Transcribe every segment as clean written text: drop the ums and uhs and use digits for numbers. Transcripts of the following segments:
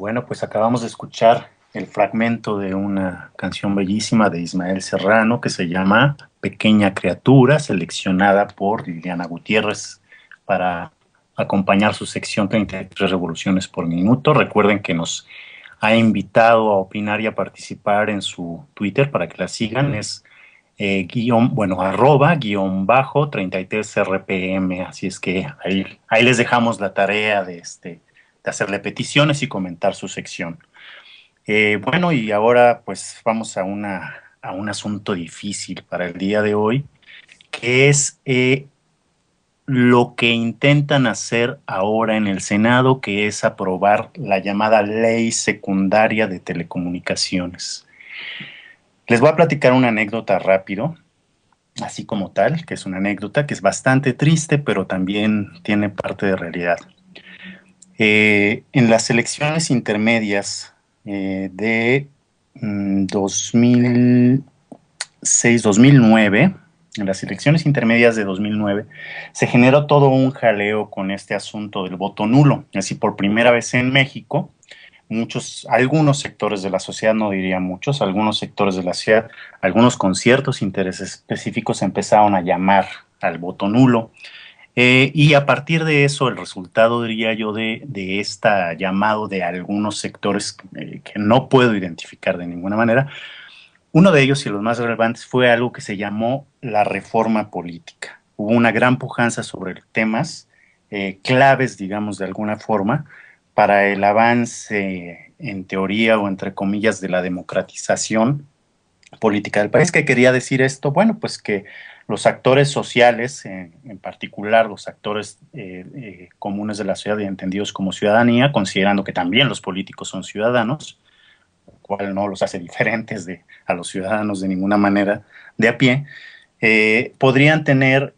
Bueno, pues acabamos de escuchar el fragmento de una canción bellísima de Ismael Serrano que se llama Pequeña Criatura, seleccionada por Liliana Gutiérrez para acompañar su sección 33 revoluciones por minuto. Recuerden que nos ha invitado a opinar y a participar en su Twitter para que la sigan. Es arroba guión bajo 33 RPM. Así es que ahí les dejamos la tarea de hacerle peticiones y comentar su sección. Bueno, y ahora pues vamos a un asunto difícil para el día de hoy, que es lo que intentan hacer ahora en el Senado, que es aprobar la llamada Ley Secundaria de Telecomunicaciones. Les voy a platicar una anécdota rápido, así como tal, que es una anécdota que es bastante triste, pero también tiene parte de realidad. En las elecciones intermedias de 2006-2009, en las elecciones intermedias de 2009, se generó todo un jaleo con este asunto del voto nulo. Así, por primera vez en México, algunos sectores de la sociedad, no diría muchos, algunos sectores de la sociedad, algunos con ciertos intereses específicos empezaron a llamar al voto nulo. Y a partir de eso, el resultado, diría yo, de esta llamado de algunos sectores que no puedo identificar de ninguna manera, uno de ellos y los más relevantes fue algo que se llamó la reforma política. Hubo una gran pujanza sobre temas claves, digamos, de alguna forma, para el avance, en teoría o entre comillas, de la democratización política del país. ¿Qué quería decir esto? Bueno, pues que los actores sociales, en particular los actores comunes de la ciudad y entendidos como ciudadanía, considerando que también los políticos son ciudadanos, lo cual no los hace diferentes a los ciudadanos de ninguna manera de a pie, podrían tener,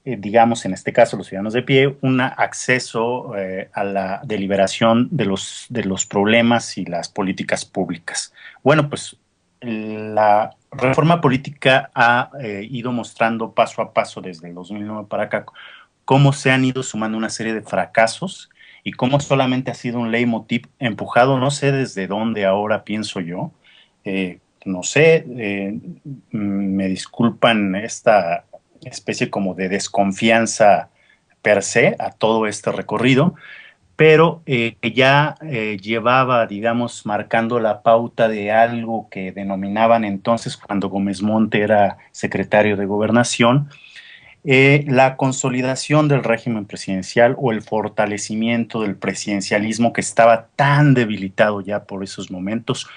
digamos, en este caso los ciudadanos de pie, un acceso a la deliberación de los problemas y las políticas públicas. Bueno, pues la reforma política ha ido mostrando paso a paso desde el 2009 para acá cómo se han ido sumando una serie de fracasos y cómo solamente ha sido un leitmotiv empujado, no sé desde dónde ahora pienso yo, no sé, me disculpan esta especie como de desconfianza per se a todo este recorrido, pero que ya llevaba, digamos, marcando la pauta de algo que denominaban entonces, cuando Gómez Montt era secretario de Gobernación, la consolidación del régimen presidencial o el fortalecimiento del presidencialismo que estaba tan debilitado ya por esos momentos,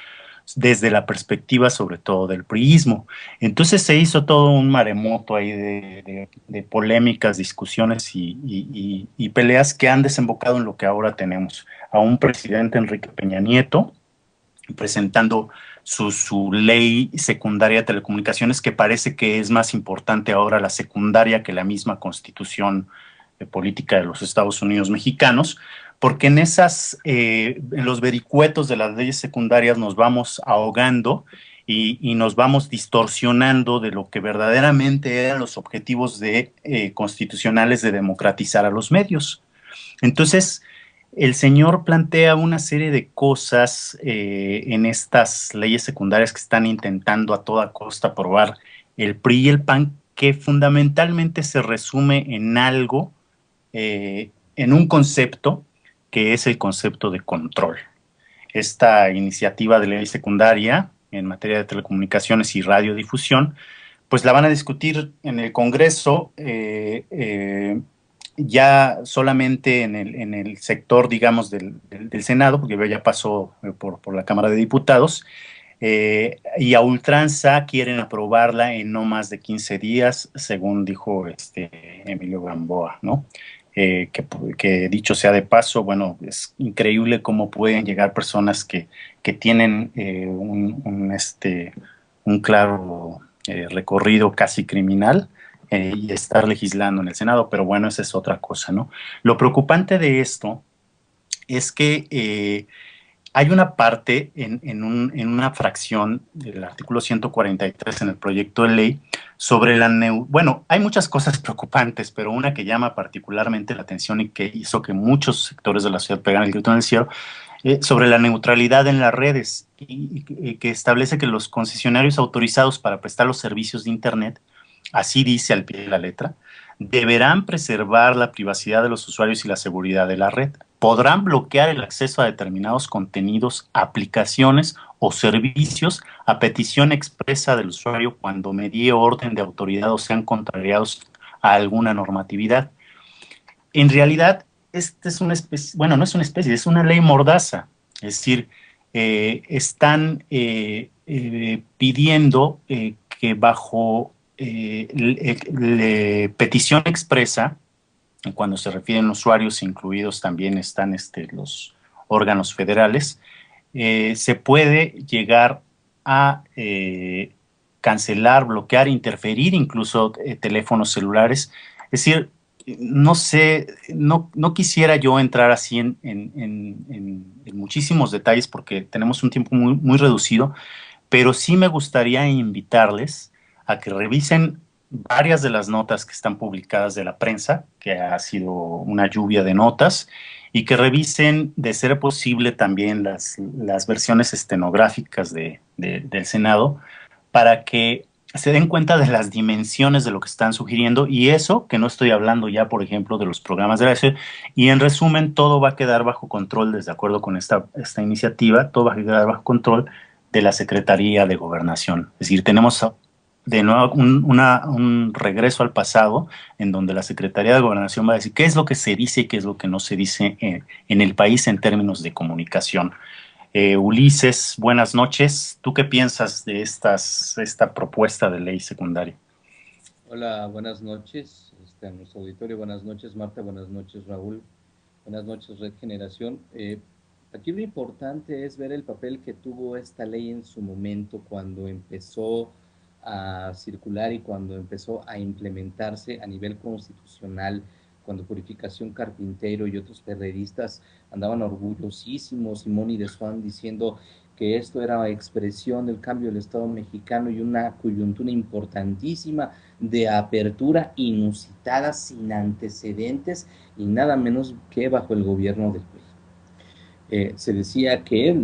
desde la perspectiva sobre todo del priismo. Entonces se hizo todo un maremoto ahí de polémicas, discusiones y peleas que han desembocado en lo que ahora tenemos, a un presidente Enrique Peña Nieto presentando su ley secundaria de telecomunicaciones, que parece que es más importante ahora la secundaria que la misma constitución política de los Estados Unidos mexicanos, porque en los vericuetos de las leyes secundarias nos vamos ahogando y nos vamos distorsionando de lo que verdaderamente eran los objetivos constitucionales de democratizar a los medios. Entonces, el señor plantea una serie de cosas en estas leyes secundarias que están intentando a toda costa aprobar el PRI y el PAN, que fundamentalmente se resume en algo, en un concepto que es el concepto de control. Esta iniciativa de ley secundaria en materia de telecomunicaciones y radiodifusión, pues la van a discutir en el Congreso, ya solamente en el sector, digamos, del Senado, porque ya pasó por la Cámara de Diputados, y a ultranza quieren aprobarla en no más de 15 días, según dijo Emilio Gamboa, ¿no? Que dicho sea de paso, bueno, es increíble cómo pueden llegar personas que tienen un claro recorrido casi criminal y estar legislando en el Senado, pero bueno, esa es otra cosa, ¿no? Lo preocupante de esto es que hay una parte en una fracción del artículo 143 en el proyecto de ley sobre bueno, hay muchas cosas preocupantes, pero una que llama particularmente la atención y que hizo que muchos sectores de la sociedad pegaran el grito en el cielo sobre la neutralidad en las redes y que establece que los concesionarios autorizados para prestar los servicios de Internet, así dice al pie de la letra, deberán preservar la privacidad de los usuarios y la seguridad de la red. Podrán bloquear el acceso a determinados contenidos, aplicaciones o servicios a petición expresa del usuario cuando medie orden de autoridad o sean contrariados a alguna normatividad. En realidad, esta es una especie, bueno, no es una especie, es una ley mordaza. Es decir, están pidiendo que bajo petición expresa, cuando se refieren a usuarios, incluidos también están los órganos federales, se puede llegar a cancelar, bloquear, interferir incluso teléfonos celulares. Es decir, no sé, no quisiera yo entrar así en muchísimos detalles porque tenemos un tiempo muy reducido, pero sí me gustaría invitarles a que revisen varias de las notas que están publicadas de la prensa, que ha sido una lluvia de notas, y que revisen, de ser posible, también las versiones estenográficas del Senado, para que se den cuenta de las dimensiones de lo que están sugiriendo, y eso, que no estoy hablando ya, por ejemplo, de los programas de la SED, y en resumen, todo va a quedar bajo control, desde acuerdo con esta iniciativa, todo va a quedar bajo control de la Secretaría de Gobernación. Es decir, tenemos de nuevo un regreso al pasado, en donde la Secretaría de Gobernación va a decir qué es lo que se dice y qué es lo que no se dice en el país en términos de comunicación. Ulises, buenas noches. ¿Tú qué piensas de esta propuesta de ley secundaria? Hola, buenas noches a nuestro auditorio. Buenas noches, Marta. Buenas noches, Raúl. Buenas noches, Red Generación. Aquí lo importante es ver el papel que tuvo esta ley en su momento cuando empezó a circular y cuando empezó a implementarse a nivel constitucional, cuando Purificación Carpintero y otros periodistas andaban orgullosísimos, Simón y de Swan, diciendo que esto era expresión del cambio del Estado mexicano y una coyuntura importantísima de apertura inusitada, sin antecedentes y nada menos que bajo el gobierno del PRI. Se decía que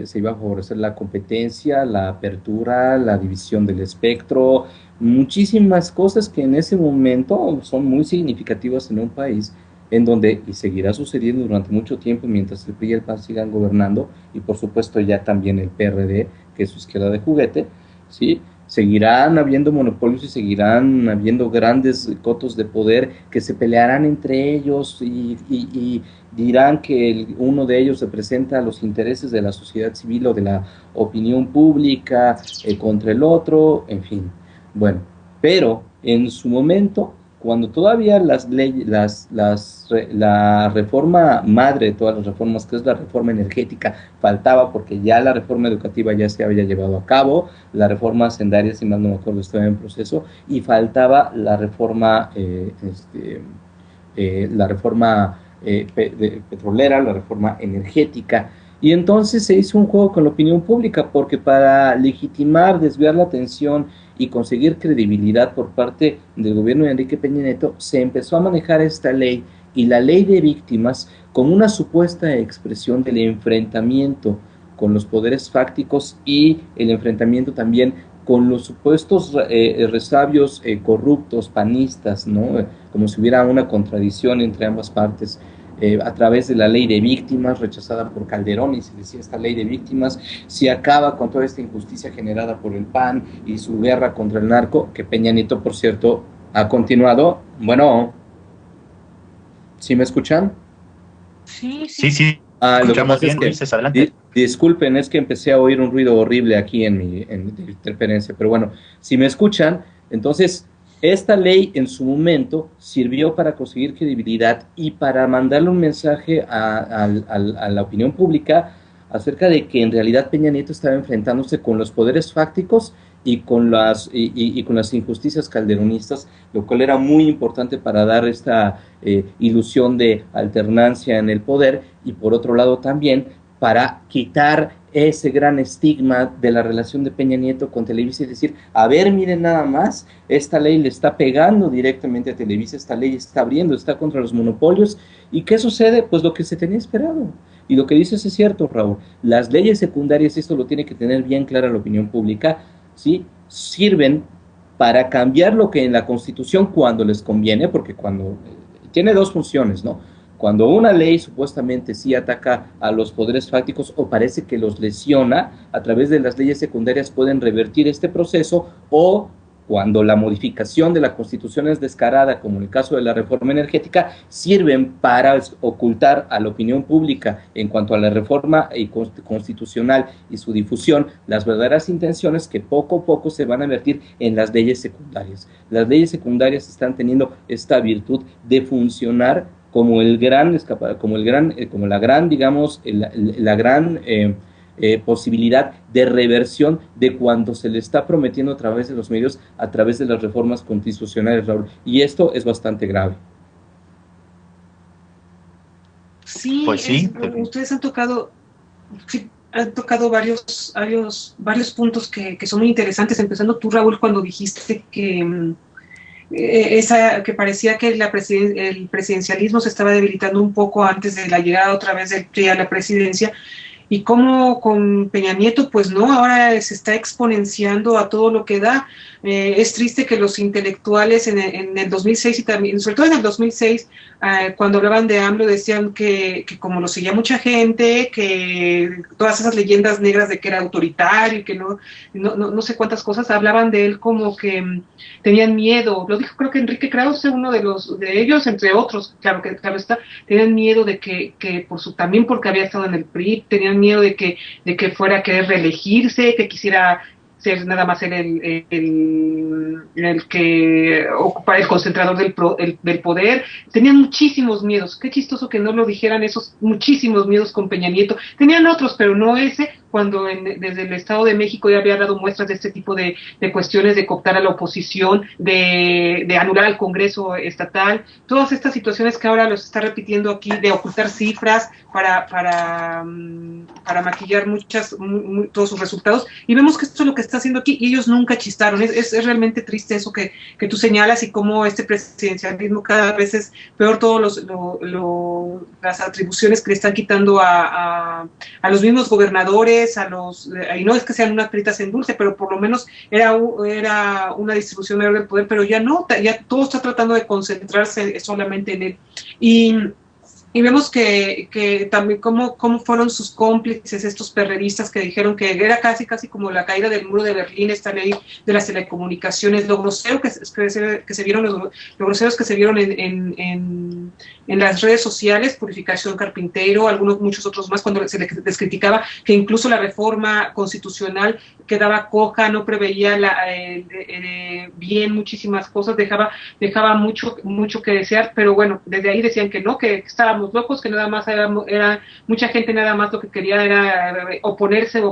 se iba a favorecer la competencia, la apertura, la división del espectro, muchísimas cosas que en ese momento son muy significativas en un país en donde, y seguirá sucediendo durante mucho tiempo mientras el PRI y el PAN sigan gobernando, y por supuesto ya también el PRD, que es su izquierda de juguete, ¿sí? Seguirán habiendo monopolios y seguirán habiendo grandes cotos de poder que se pelearán entre ellos y dirán que uno de ellos representa los intereses de la sociedad civil o de la opinión pública contra el otro, en fin. Bueno, pero en su momento, cuando todavía la reforma madre de todas las reformas, que es la reforma energética, faltaba, porque ya la reforma educativa ya se había llevado a cabo, la reforma hacendaria, si mal no me acuerdo, estaba en proceso, y faltaba la reforma, petrolera, la reforma energética. Y entonces se hizo un juego con la opinión pública, porque para legitimar, desviar la atención y conseguir credibilidad por parte del gobierno de Enrique Peña Nieto, se empezó a manejar esta ley y la ley de víctimas como una supuesta expresión del enfrentamiento con los poderes fácticos y el enfrentamiento también con los supuestos resabios corruptos, panistas, ¿no? Como si hubiera una contradicción entre ambas partes. A través de la ley de víctimas rechazada por Calderón, y se decía, esta ley de víctimas si acaba con toda esta injusticia generada por el PAN y su guerra contra el narco, que Peña Nieto, por cierto, ha continuado. Bueno, ¿sí me escuchan? Sí, sí, Lo que pasa bien, es que, Ulises, adelante. disculpen, es que empecé a oír un ruido horrible aquí en mi interferencia, pero bueno, si me escuchan, entonces esta ley en su momento sirvió para conseguir credibilidad y para mandarle un mensaje a la opinión pública acerca de que en realidad Peña Nieto estaba enfrentándose con los poderes fácticos y con las injusticias calderonistas, lo cual era muy importante para dar esta ilusión de alternancia en el poder, y por otro lado también para quitar ese gran estigma de la relación de Peña Nieto con Televisa y decir, a ver, miren nada más, esta ley le está pegando directamente a Televisa, esta ley está abriendo, está contra los monopolios. ¿Y qué sucede? Pues lo que se tenía esperado. Y lo que dices es cierto, Raúl. Las leyes secundarias, esto lo tiene que tener bien clara la opinión pública, ¿sí? Sirven para cambiar lo que en la Constitución cuando les conviene, porque cuando tiene dos funciones, ¿no? Cuando una ley supuestamente sí ataca a los poderes fácticos o parece que los lesiona, a través de las leyes secundarias pueden revertir este proceso, o cuando la modificación de la Constitución es descarada, como en el caso de la reforma energética, sirven para ocultar a la opinión pública en cuanto a la reforma constitucional y su difusión las verdaderas intenciones que poco a poco se van a vertir en las leyes secundarias. Las leyes secundarias están teniendo esta virtud de funcionar como la gran, digamos, la gran posibilidad de reversión de cuando se le está prometiendo a través de los medios, a través de las reformas constitucionales, Raúl. Y esto es bastante grave. Sí, pues sí, ustedes han tocado, sí, han tocado varios puntos que son muy interesantes, empezando tú, Raúl, cuando dijiste que que parecía que el presidencialismo se estaba debilitando un poco antes de la llegada otra vez del PRI a la presidencia, y cómo con Peña Nieto, pues no, ahora se está exponenciando a todo lo que da. Es triste que los intelectuales en el 2006 y también, sobre todo en el 2006, cuando hablaban de AMLO, decían que como lo seguía mucha gente, que todas esas leyendas negras de que era autoritario y que no sé cuántas cosas, hablaban de él como que tenían miedo. Lo dijo creo que Enrique Krause, uno de ellos, entre otros, claro está, tenían miedo de que también porque había estado en el PRI, tenían miedo de que fuera a querer reelegirse, que quisiera ser nada más el que ocupa el concentrador del poder. Tenían muchísimos miedos. Qué chistoso que no lo dijeran, esos muchísimos miedos con Peña Nieto. Tenían otros, pero no ese, cuando desde el Estado de México ya había dado muestras de este tipo de cuestiones, de cooptar a la oposición, de anular al Congreso estatal, todas estas situaciones que ahora los está repitiendo aquí, de ocultar cifras para maquillar todos sus resultados, y vemos que esto es lo que está haciendo aquí, y ellos nunca chistaron. Es realmente triste eso que tú señalas, y cómo este presidencialismo cada vez es peor, todas las atribuciones que le están quitando a los mismos gobernadores, y no es que sean unas peritas en dulce, pero por lo menos era una distribución mayor del poder, pero ya no, ya todo está tratando de concentrarse solamente en él. Y vemos que también cómo fueron sus cómplices, estos perredistas que dijeron que era casi como la caída del muro de Berlín, esta ley de las telecomunicaciones, lo grosero que se vieron, lo groseros que se vieron en las redes sociales, Purificación Carpintero, muchos otros más, cuando se les criticaba que incluso la reforma constitucional quedaba coja, no preveía bien muchísimas cosas, dejaba mucho que desear, pero bueno, desde ahí decían que no, que estábamos locos, que nada más era mucha gente, nada más lo que quería era oponerse,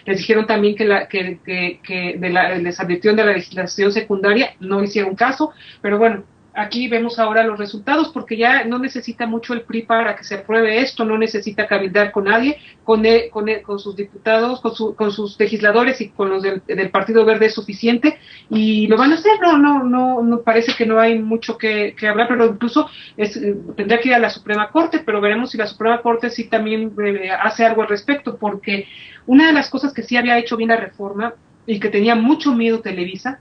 les dijeron también les advirtieron de la legislación secundaria, no hicieron caso, pero bueno, aquí vemos ahora los resultados, porque ya no necesita mucho el PRI para que se apruebe esto, no necesita cabildear con nadie, con sus diputados, con sus legisladores y con los del Partido Verde es suficiente, y lo van a hacer. No parece que no hay mucho que hablar, pero incluso tendría que ir a la Suprema Corte, pero veremos si la Suprema Corte sí también hace algo al respecto, porque una de las cosas que sí había hecho bien la reforma y que tenía mucho miedo Televisa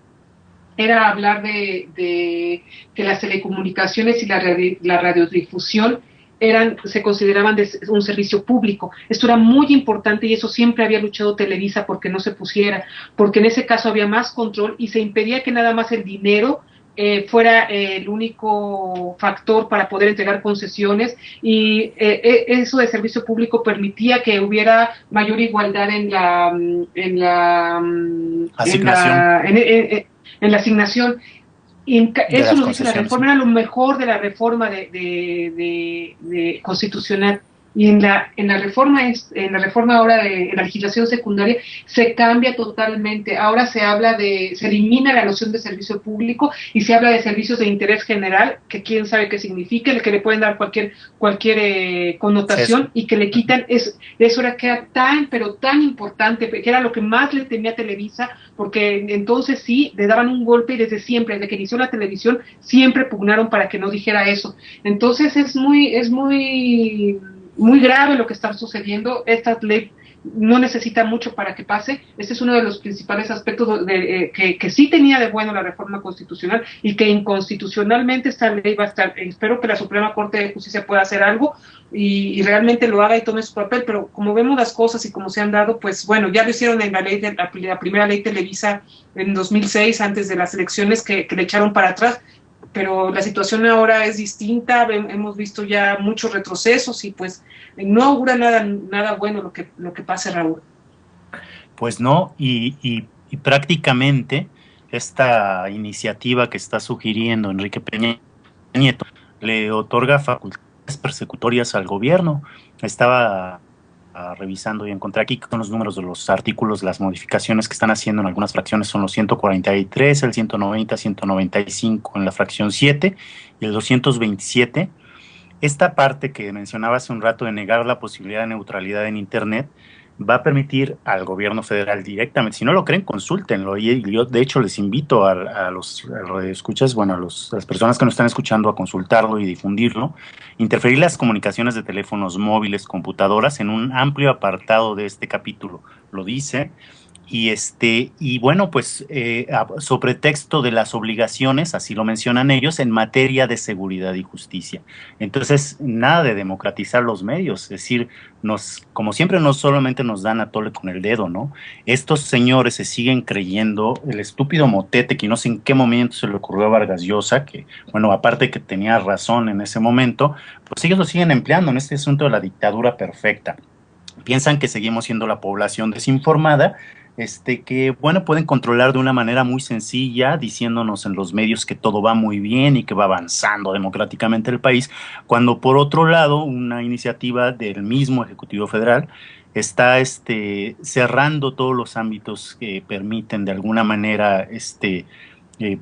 era hablar de que las telecomunicaciones y la radiodifusión se consideraban un servicio público. Esto era muy importante, y eso siempre había luchado Televisa porque no se pusiera, porque en ese caso había más control y se impedía que nada más el dinero fuera el único factor para poder entregar concesiones, y eso de servicio público permitía que hubiera mayor igualdad en la asignación. Y eso lo dice la reforma, era lo mejor de la reforma de constitucional. Y en la reforma ahora en la legislación secundaria se cambia totalmente. Ahora se elimina la noción de servicio público y se habla de servicios de interés general, que quién sabe qué significa, el que le pueden dar cualquier connotación, sí, y que le quitan eso era que era pero tan importante, que era lo que más le temía a Televisa, porque entonces sí le daban un golpe, y desde siempre, desde que inició la televisión, siempre pugnaron para que no dijera eso. Entonces es muy muy grave lo que está sucediendo. Esta ley no necesita mucho para que pase. Este es uno de los principales aspectos que sí tenía de bueno la reforma constitucional, y que inconstitucionalmente esta ley va a estar. Espero que la Suprema Corte de Justicia pueda hacer algo y realmente lo haga y tome su papel, pero como vemos las cosas y como se han dado, pues bueno, ya lo hicieron en la primera ley Televisa en 2006, antes de las elecciones, que le echaron para atrás, pero la situación ahora es distinta. Hemos visto ya muchos retrocesos y pues no augura nada bueno lo que pase, Raúl. Pues no, y prácticamente esta iniciativa que está sugiriendo Enrique Peña Nieto le otorga facultades persecutorias al gobierno. Estaba revisando y encontré aquí con los números de los artículos, las modificaciones que están haciendo en algunas fracciones son los 143, el 190, 195 en la fracción 7 y el 227. Esta parte que mencionaba hace un rato de negar la posibilidad de neutralidad en Internet va a permitir al gobierno federal directamente, si no lo creen, consúltenlo, y yo de hecho les invito a los escuchas, bueno, a las personas que nos están escuchando a consultarlo y difundirlo, interferir las comunicaciones de teléfonos móviles, computadoras, en un amplio apartado de este capítulo, lo dice. Y bueno, pues sobre texto de las obligaciones, así lo mencionan ellos, en materia de seguridad y justicia. Entonces, nada de democratizar los medios, es decir, como siempre, no solamente nos dan a tole con el dedo, ¿no? Estos señores se siguen creyendo el estúpido motete que no sé en qué momento se le ocurrió a Vargas Llosa, que, bueno, aparte que tenía razón en ese momento, pues ellos lo siguen empleando en este asunto de la dictadura perfecta. Piensan que seguimos siendo la población desinformada, que, bueno, pueden controlar de una manera muy sencilla, diciéndonos en los medios que todo va muy bien y que va avanzando democráticamente el país, cuando por otro lado una iniciativa del mismo Ejecutivo Federal está cerrando todos los ámbitos que permiten de alguna manera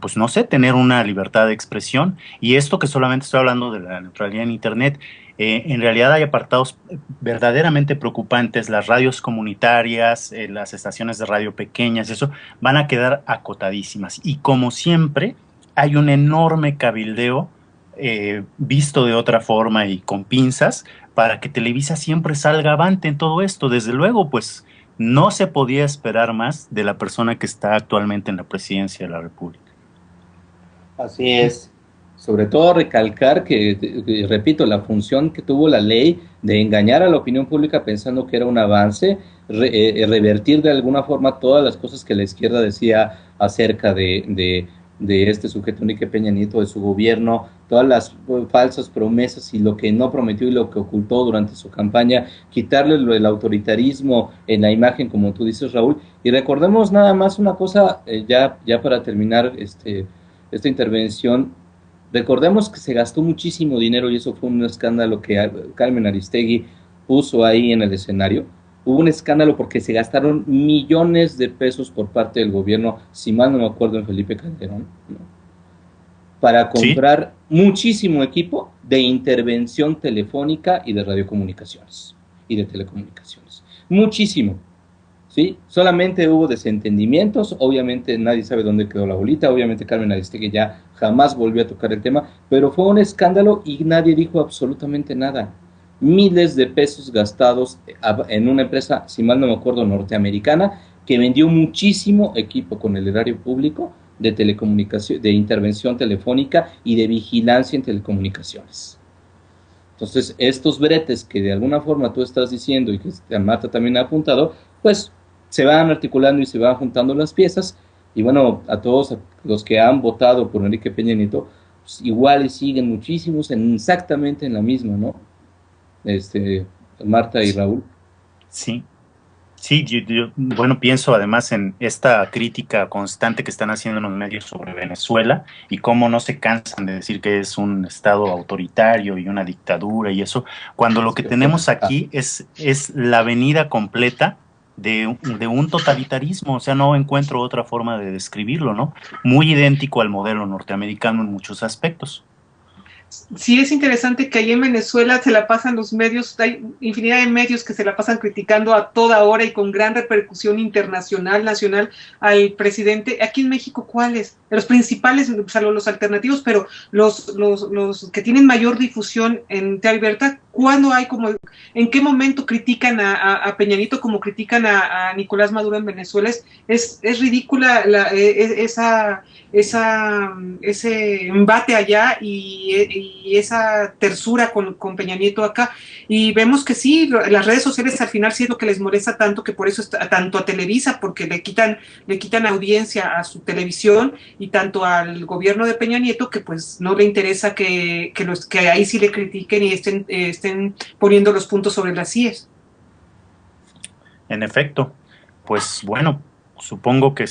pues no sé, tener una libertad de expresión. Y esto que solamente estoy hablando de la neutralidad en Internet, en realidad hay apartados verdaderamente preocupantes. Las radios comunitarias, las estaciones de radio pequeñas, eso van a quedar acotadísimas. Y como siempre, hay un enorme cabildeo visto de otra forma y con pinzas para que Televisa siempre salga avante en todo esto. Desde luego, pues no se podía esperar más de la persona que está actualmente en la presidencia de la República. Así es. Sobre todo recalcar que, repito, la función que tuvo la ley de engañar a la opinión pública pensando que era un avance, revertir de alguna forma todas las cosas que la izquierda decía acerca de este sujeto Enrique Peña Nieto, de su gobierno, todas las falsas promesas y lo que no prometió y lo que ocultó durante su campaña, quitarle el autoritarismo en la imagen, como tú dices, Raúl. Y recordemos nada más una cosa, ya para terminar esta intervención. Recordemos que se gastó muchísimo dinero y eso fue un escándalo que Carmen Aristegui puso ahí en el escenario. Hubo un escándalo porque se gastaron millones de pesos por parte del gobierno, si mal no me acuerdo, en Felipe Calderón, ¿no?, para comprar muchísimo equipo de intervención telefónica y de radiocomunicaciones y de telecomunicaciones. Muchísimo. ¿Sí? Solamente hubo desentendimientos, obviamente nadie sabe dónde quedó la bolita, obviamente Carmen Aristegui ya jamás volvió a tocar el tema, pero fue un escándalo y nadie dijo absolutamente nada. Miles de pesos gastados en una empresa, si mal no me acuerdo, norteamericana, que vendió muchísimo equipo con el erario público de telecomunicación, de intervención telefónica y de vigilancia en telecomunicaciones. Entonces, estos bretes que de alguna forma tú estás diciendo y que Marta también ha apuntado, pues se van articulando y se van juntando las piezas, y bueno, a todos los que han votado por Enrique Peña Nieto, pues igual siguen muchísimos exactamente en la misma, ¿no? Marta y Raúl. Sí, yo bueno, pienso además en esta crítica constante que están haciendo en los medios sobre Venezuela y cómo no se cansan de decir que es un estado autoritario y una dictadura y eso, cuando lo que tenemos aquí es la venida completa de un totalitarismo. O sea, no encuentro otra forma de describirlo, ¿no? Muy idéntico al modelo norteamericano en muchos aspectos. Sí, es interesante que ahí en Venezuela se la pasan los medios, hay infinidad de medios que se la pasan criticando a toda hora y con gran repercusión internacional, nacional, al presidente. Aquí en México, ¿cuáles? los principales, o sea, los alternativos, pero los que tienen mayor difusión en TV abierta, ¿cuándo hay como, en qué momento critican a Peña Nieto como critican a Nicolás Maduro en Venezuela? Es ridícula ese embate allá y esa tersura con Peña Nieto acá. Y vemos que sí, las redes sociales al final sí es lo que les molesta tanto, que por eso tanto a Televisa, porque le quitan audiencia a su televisión, y tanto al gobierno de Peña Nieto, que pues no le interesa que ahí sí le critiquen y estén poniendo los puntos sobre las IES. En efecto, pues bueno, supongo que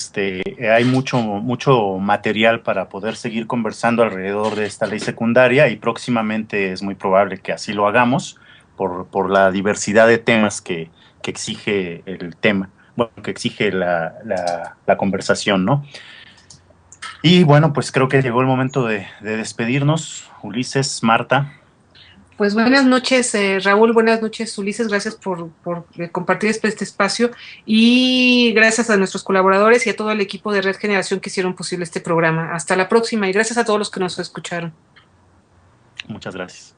hay mucho material para poder seguir conversando alrededor de esta ley secundaria, y próximamente es muy probable que así lo hagamos por la diversidad de temas que exige el tema, bueno, que exige la conversación, ¿no? Y bueno, pues creo que llegó el momento de despedirnos. Ulises, Marta. Pues buenas noches, Raúl, buenas noches, Ulises, gracias por compartir este espacio, y gracias a nuestros colaboradores y a todo el equipo de Red Generación que hicieron posible este programa. Hasta la próxima, y gracias a todos los que nos escucharon. Muchas gracias.